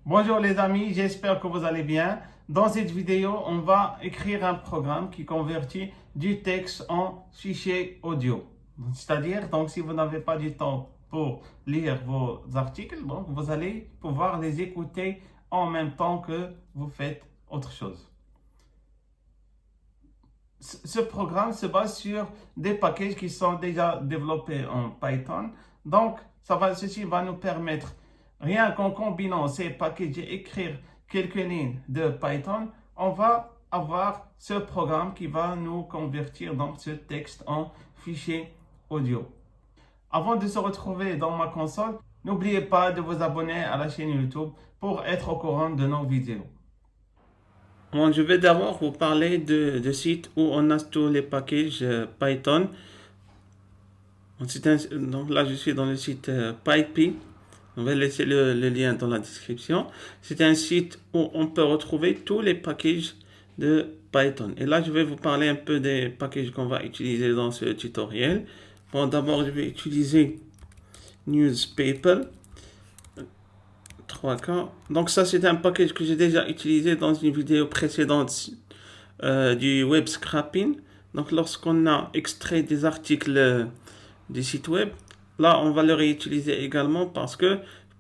Bonjour les amis, j'espère que vous allez bien. Dans cette vidéo, on va écrire un programme qui convertit du texte en fichier audio. C'est-à-dire, donc, si vous n'avez pas du temps pour lire vos articles, donc vous allez pouvoir les écouter en même temps que vous faites autre chose. Ce programme se base sur des packages qui sont déjà développés en Python. Donc, ceci va nous permettre, rien qu'en combinant ces packages et écrire quelques lignes de Python, on va avoir ce programme qui va nous convertir donc ce texte en fichier audio. Avant de se retrouver dans ma console, n'oubliez pas de vous abonner à la chaîne YouTube pour être au courant de nos vidéos. Bon, je vais d'abord vous parler de sites où on a tous les packages Python. Donc là, je suis dans le site PyPy. On va laisser le lien dans la description. C'est un site où on peut retrouver tous les packages de Python. Et là, je vais vous parler un peu des packages qu'on va utiliser dans ce tutoriel. Bon, d'abord, je vais utiliser Newspaper 3K. Donc ça, c'est un package que j'ai déjà utilisé dans une vidéo précédente du web scrapping. Donc lorsqu'on a extrait des articles du site web, là on va le réutiliser également parce que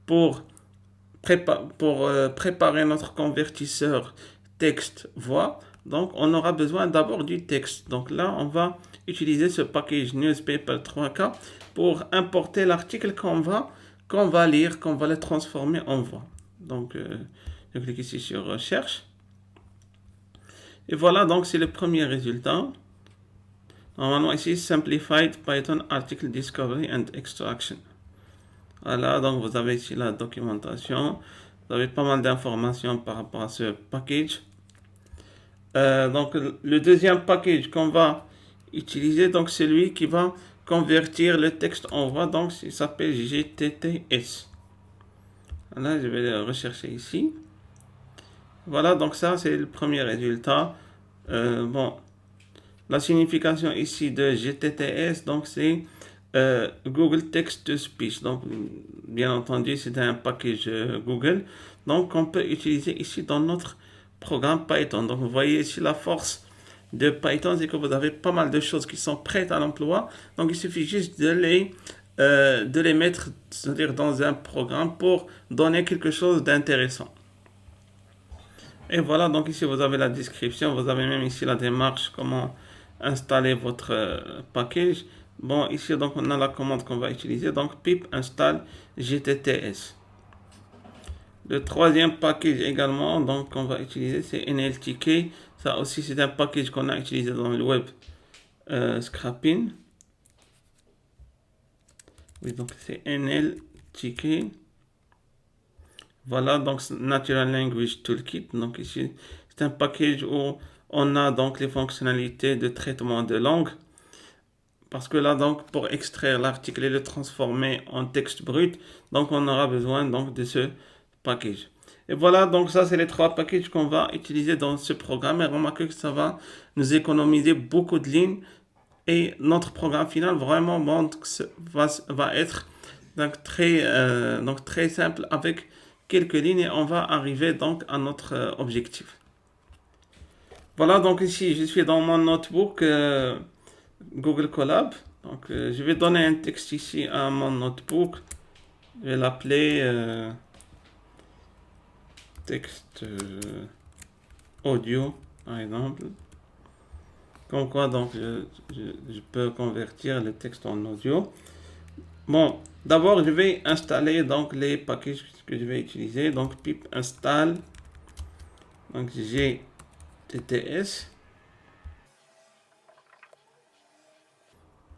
pour préparer notre convertisseur texte-voix, donc on aura besoin d'abord du texte. Donc là on va utiliser ce package Newspaper 3K pour importer l'article qu'on va lire, qu'on va le transformer en voix. Donc je clique ici sur recherche. Et voilà, donc c'est le premier résultat. Normalement ici, Simplified Python Article Discovery and Extraction. Voilà, donc vous avez ici la documentation. Vous avez pas mal d'informations par rapport à ce package. Donc le deuxième package qu'on va utiliser, donc c'est celui qui va convertir le texte en voix. Donc il s'appelle GTTS. Voilà, je vais le rechercher ici. Voilà, donc ça c'est le premier résultat. Bon, la signification ici de GTTS, donc c'est Google Text to Speech. Donc, bien entendu, c'est un package Google. Donc, on peut utiliser ici dans notre programme Python. Donc, vous voyez ici la force de Python, c'est que vous avez pas mal de choses qui sont prêtes à l'emploi. Donc, il suffit juste de les mettre, c'est-à-dire dans un programme pour donner quelque chose d'intéressant. Et voilà, donc ici vous avez la description, vous avez même ici la démarche, comment installer votre package. Bon, ici donc on a la commande qu'on va utiliser, donc pip install GTTS. Le troisième package également, donc qu'on va utiliser, c'est NLTK. Ça aussi c'est un package qu'on a utilisé dans le web scrapping. Oui, donc c'est NLTK. Voilà, donc Natural Language Toolkit. Donc ici, c'est un package où on a donc les fonctionnalités de traitement de langue. Parce que là, donc, pour extraire l'article et le transformer en texte brut, donc on aura besoin donc de ce package. Et voilà, donc ça, c'est les trois packages qu'on va utiliser dans ce programme. Et remarquez que ça va nous économiser beaucoup de lignes. Et notre programme final, vraiment, bon, va être donc très simple avec quelques lignes et on va arriver donc à notre objectif. Voilà, donc ici je suis dans mon notebook Google Colab. Donc je vais donner un texte ici à mon notebook. Je vais l'appeler texte audio par exemple. Comme quoi donc je peux convertir le texte en audio. Bon, d'abord je vais installer donc les packages que je vais utiliser. Donc pip install donc GTTS.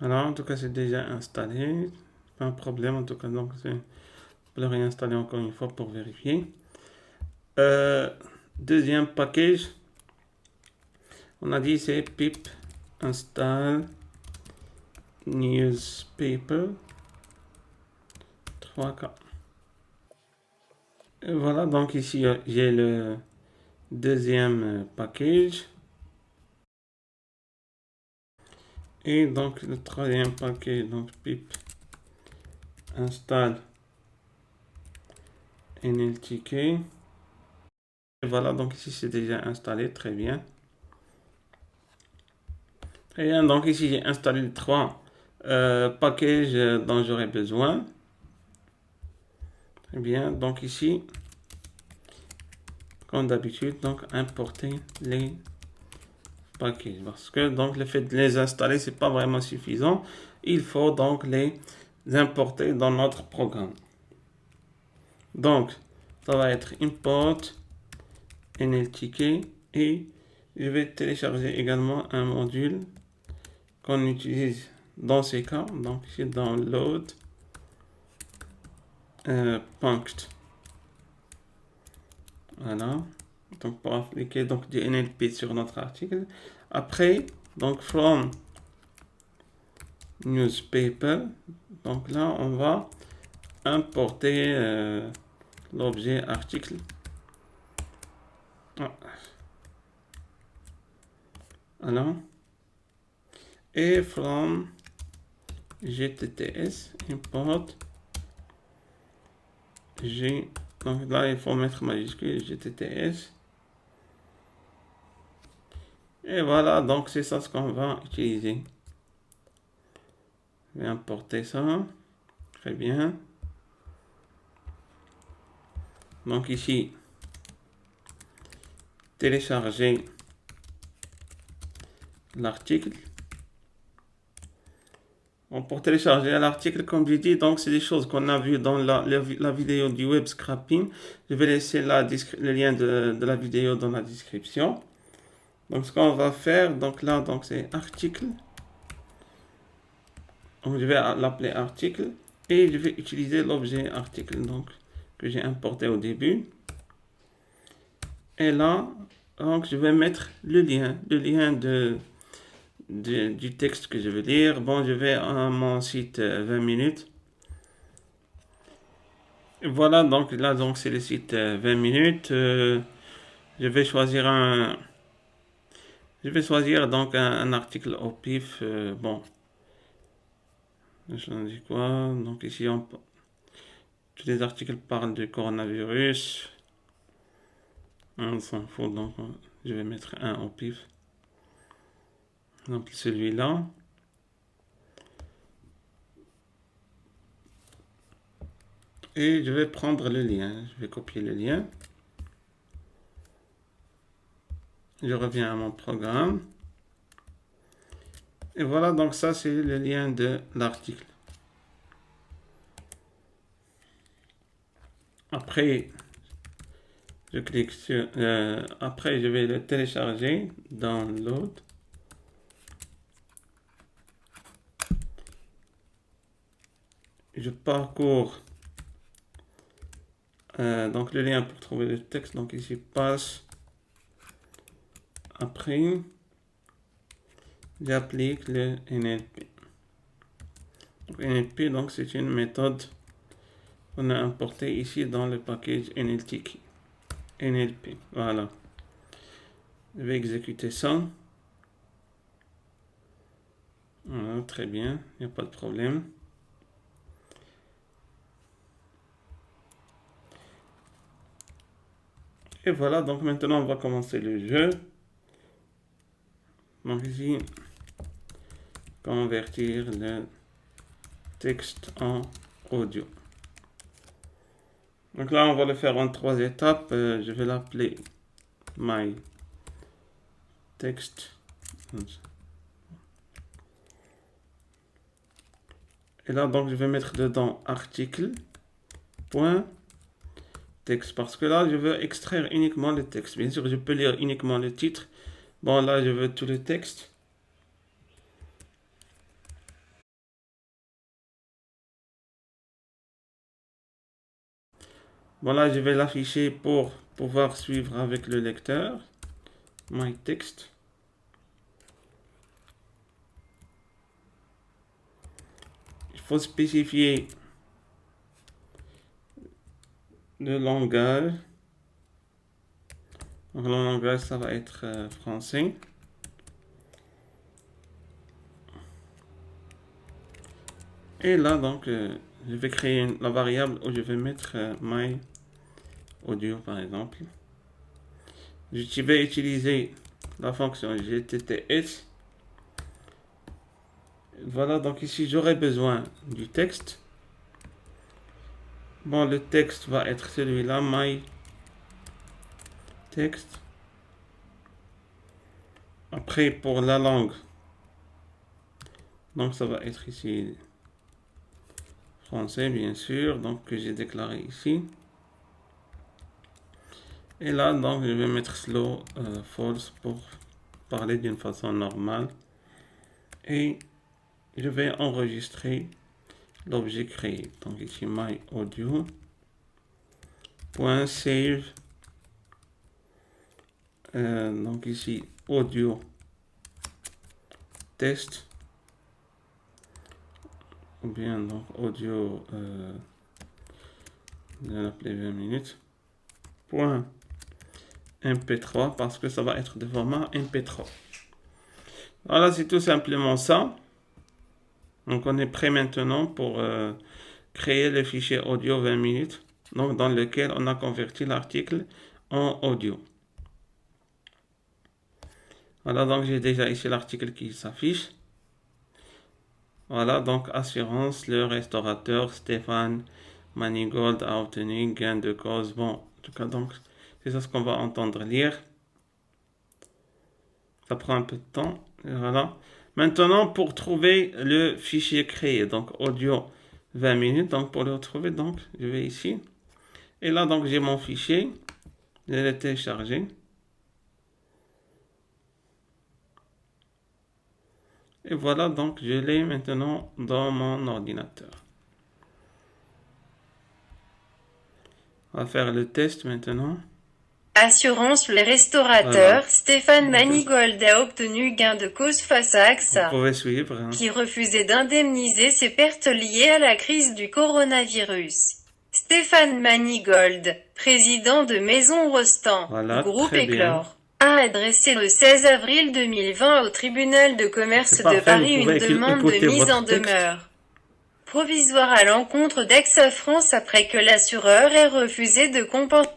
Alors en tout cas c'est déjà installé. Pas un problème en tout cas, donc je vais le réinstaller encore une fois pour vérifier. Deuxième package, on a dit c'est pip install newspaper 3K. Et voilà, donc ici j'ai le deuxième package. Et donc le troisième package, donc pip install NLTK. Et voilà, donc ici c'est déjà installé, très bien. Très bien, donc ici j'ai installé les trois packages dont j'aurai besoin. Très bien, donc ici, comme d'habitude, donc importer les packages. Parce que donc le fait de les installer, c'est pas vraiment suffisant. Il faut donc les importer dans notre programme. Donc, ça va être import NLTK et je vais télécharger également un module qu'on utilise dans ces cas. Donc ici download punct. Voilà. Donc pour appliquer donc du NLP sur notre article. Après, donc from newspaper. Donc là, on va importer l'objet article. Voilà. Et from GTTS import G. Donc là, il faut mettre majuscule GTTS. Et voilà, donc c'est ça ce qu'on va utiliser. Je vais importer ça. Très bien. Donc ici, télécharger l'article. Bon, pour télécharger l'article, comme j'ai dit, donc c'est des choses qu'on a vues dans la vidéo du web scrapping. Je vais laisser le lien de la vidéo dans la description. Donc ce qu'on va faire, donc là, donc c'est article. Donc je vais l'appeler article et je vais utiliser l'objet article donc que j'ai importé au début. Et là, donc je vais mettre le lien du texte que je veux lire. Bon, je vais à mon site 20 minutes. Et voilà, donc là, donc c'est le site 20 minutes. Je vais choisir donc un article au pif. Bon, je dis quoi? Donc ici, tous les articles parlent du coronavirus. On s'en fout, donc je vais mettre un au pif. Donc celui-là. Et je vais prendre le lien. Je vais copier le lien. Je reviens à mon programme. Et voilà, donc ça c'est le lien de l'article. Après, je clique sur... après, je vais le télécharger. Download. Je parcours donc le lien pour trouver le texte. Donc ici, passe. Après, j'applique le NLP. Donc, NLP, donc c'est une méthode qu'on a importée ici dans le package NLTK. NLP, voilà. Je vais exécuter ça. Voilà, très bien, il n'y a pas de problème. Et voilà, donc maintenant on va commencer le jeu. Donc ici, convertir le texte en audio. Donc là, on va le faire en 3 étapes. Je vais l'appeler my text. Et là, donc, je vais mettre dedans article, point, texte. Parce que là, je veux extraire uniquement le texte. Bien sûr, je peux lire uniquement le titre. Bon, là, je veux tout le texte. Bon, là, je vais l'afficher pour pouvoir suivre avec le lecteur. My text. Il faut spécifier le langage. Donc, le langage, ça va être français. Et là, donc, je vais créer la variable où je vais mettre my audio par exemple. Je vais utiliser la fonction GTTS. Voilà, donc ici j'aurai besoin du texte. Bon, le texte va être celui-là, my text. Après, pour la langue, donc ça va être ici français, bien sûr, donc que j'ai déclaré ici. Et là, donc, je vais mettre slow false pour parler d'une façon normale. Et je vais enregistrer l'objet créé. Donc ici, my audio. .save. Donc ici, audio test. Ou bien donc audio, je vais l'appeler 20 minutes. Point MP3 parce que ça va être de format MP3. Voilà, c'est tout simplement ça. Donc on est prêt maintenant pour créer le fichier audio 20 minutes, donc dans lequel on a converti l'article en audio. Voilà, donc j'ai déjà ici l'article qui s'affiche. Voilà, donc assurance, le restaurateur Stéphane Manigold a obtenu gain de cause. Bon, en tout cas, donc c'est ça ce qu'on va entendre lire. Ça prend un peu de temps. Et voilà. Maintenant, pour trouver le fichier créé, donc audio 20 minutes, donc pour le retrouver, donc je vais ici. Et là, donc j'ai mon fichier. Je vais le télécharger. Et voilà, donc je l'ai maintenant dans mon ordinateur. On va faire le test maintenant. Assurance, le restaurateur Voilà. Stéphane Manigold a obtenu gain de cause face à Vous AXA, pouvez suivre. Hein. qui refusait d'indemniser ses pertes liées à la crise du coronavirus. Stéphane Manigold, président de Maison Rostand, Voilà, groupe très bien. Éclore, a adressé le 16 avril 2020 au tribunal de commerce C'est de parfait, Paris vous une pouvez demande de écouter mise votre en texte. demeure provisoire à l'encontre d'AXA France après que l'assureur ait refusé de compenser.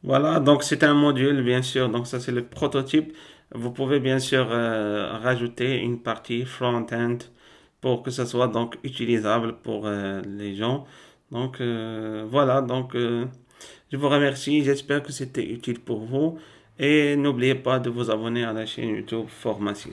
Voilà, donc c'est un module, bien sûr. Donc ça, c'est le prototype. Vous pouvez bien sûr rajouter une partie front-end pour que ça soit donc utilisable pour les gens. Donc voilà, donc je vous remercie. J'espère que c'était utile pour vous. Et n'oubliez pas de vous abonner à la chaîne YouTube Formatis.